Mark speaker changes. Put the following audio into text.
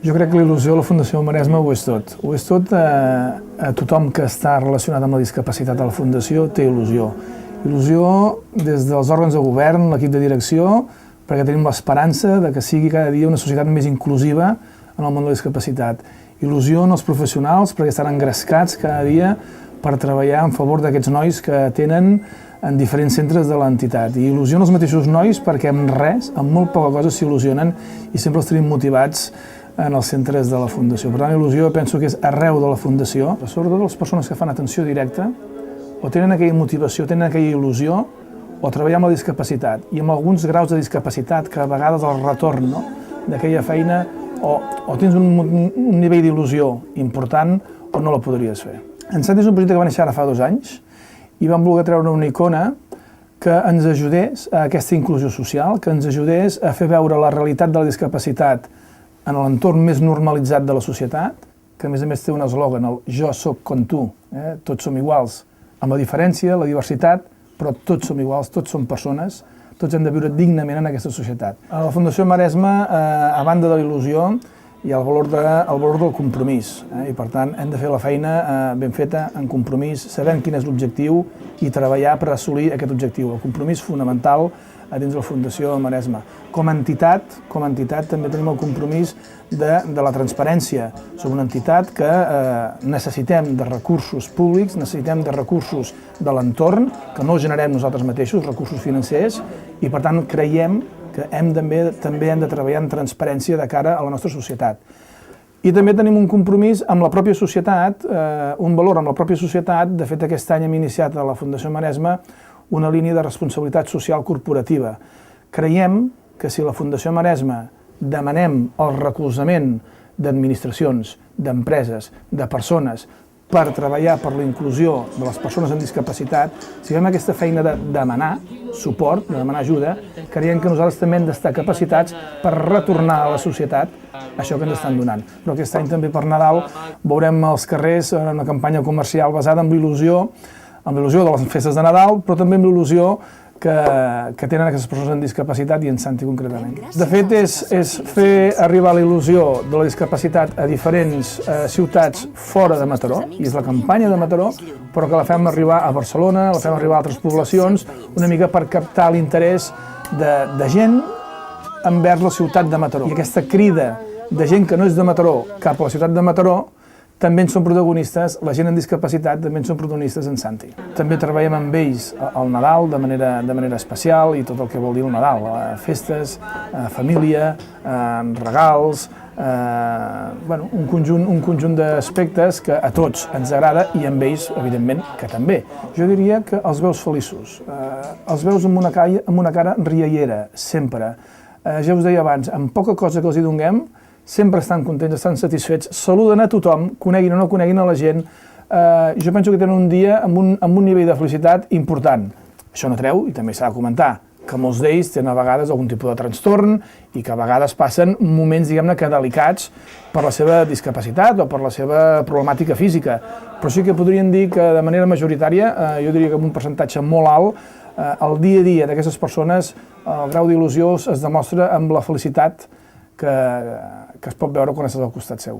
Speaker 1: Jo crec que la il·lusió a la Fundació Maresme ho és tot. Ho és tot a tothom que està relacionat amb la discapacitat a la Fundació té il·lusió. Il·lusió des dels òrgans de govern, l'equip de direcció, perquè tenim l'esperança de que sigui cada dia una societat més inclusiva en el món de la discapacitat. Il·lusió en els professionals perquè estan engrescats cada dia per treballar en favor d'aquests nois que tenen en diferents centres de l'entitat. I il·lusió en els mateixos nois perquè amb res, amb molt poca cosa s'il·lusionen i sempre els tenim motivats en els centres de la Fundació. Per tant, il·lusió penso que és arreu de la Fundació, sobretot les persones que fan atenció directa, o tenen aquella motivació, tenen aquella il·lusió, o treballar amb la discapacitat, i amb alguns graus de discapacitat que a vegades el retorn d'aquella feina o tens un nivell d'il·lusió important o no la podries fer. En Santi és un projecte que va néixer ara fa 2 anys i vam voler treure una icona que ens ajudés a aquesta inclusió social, que ens ajudés a fer veure la realitat de la discapacitat en l'entorn més normalitzat de la societat, que a més té un eslògan, el jo soc com tu, tots som iguals, amb la diferència, la diversitat, però tots som iguals, tots som persones, tots hem de viure dignament en aquesta societat. A la Fundació Maresme, a banda de la il·lusió, hi ha el valor del compromís, i per tant hem de fer la feina ben feta, en compromís, sabent quin és l'objectiu i treballar per assolir aquest objectiu. El compromís fonamental dins de la Fundació Maresme. Com a entitat també tenim el compromís de la transparència. Som una entitat que necessitem de recursos públics, necessitem de recursos de l'entorn, que no generem nosaltres mateixos, recursos financers, i per tant creiem que també hem de treballar en transparència de cara a la nostra societat. I també tenim un compromís amb la pròpia societat, un valor amb la pròpia societat. De fet, aquest any hem iniciat a la Fundació Maresme una línia de responsabilitat social corporativa. Creiem que si a la Fundació Maresme demanem el recolzament d'administracions, d'empreses, de persones, per treballar per la inclusió de les persones amb discapacitat, si fem aquesta feina de demanar suport, de demanar ajuda, creiem que nosaltres també hem d'estar capacitats per retornar a la societat això que ens estan donant. Però aquest any també per Nadal veurem als carrers una campanya comercial basada en l'il·lusió de les festes de Nadal, però també amb l'il·lusió que tenen aquestes persones amb discapacitat i en Santi concretament. De fet, és fer arribar la il·lusió de la discapacitat a diferents ciutats fora de Mataró, i és la campanya de Mataró, però que la fem arribar a Barcelona, la fem arribar a altres poblacions, una mica per captar l'interès de gent envers la ciutat de Mataró. I aquesta crida de gent que no és de Mataró cap a la ciutat de Mataró també en són protagonistes, la gent amb discapacitat també en són protagonistes en Santi. També treballem amb ells al Nadal de manera especial i tot el que vol dir el Nadal, festes, família, regals, un conjunt d'aspectes que a tots ens agrada i amb ells, evidentment, que també. Jo diria que els veus feliços, els veus amb una cara riallera, sempre. Ja us deia abans, amb poca cosa que els hi donem, sempre estan contents, estan satisfets, saluden a tothom, coneguin o no coneguin a la gent. Jo penso que tenen un dia amb un nivell de felicitat important. Això no treu, i també s'ha de comentar, que molts d'ells tenen a vegades algun tipus de trastorn i que a vegades passen moments, diguem-ne, que delicats per la seva discapacitat o per la seva problemàtica física. Però sí que podríem dir que de manera majoritària, jo diria que amb un percentatge molt alt, el dia a dia d'aquestes persones, el grau d'il·lusió es demostra amb la felicitat que es pot veure quan estàs al costat seu.